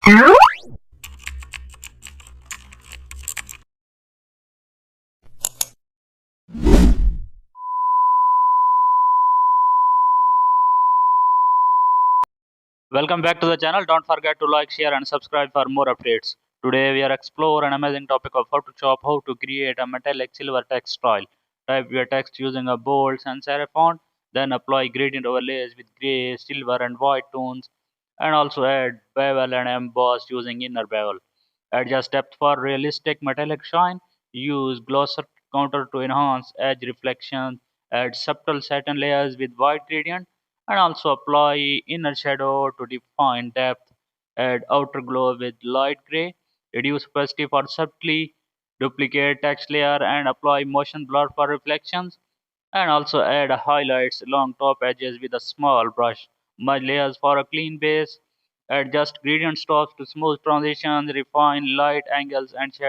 Welcome back to the channel. Don't forget to like, share and subscribe for more updates. Today we are explore an amazing topic of Photoshop, how to create a metallic silver text style. Type your text using a bold sans serif font, then apply gradient overlays with gray, silver and white tones, and also add bevel and emboss using inner bevel. Adjust depth for realistic metallic shine. Use gloss counter to enhance edge reflection. Add subtle satin layers with white gradient and also apply inner shadow to define depth. Add outer glow with light gray. Reduce opacity for subtly. Duplicate text layer and apply motion blur for reflections. And also add highlights along top edges with a small brush. Merge layers for a clean base. Adjust gradient strokes to smooth transitions. Refine light angles and shadows.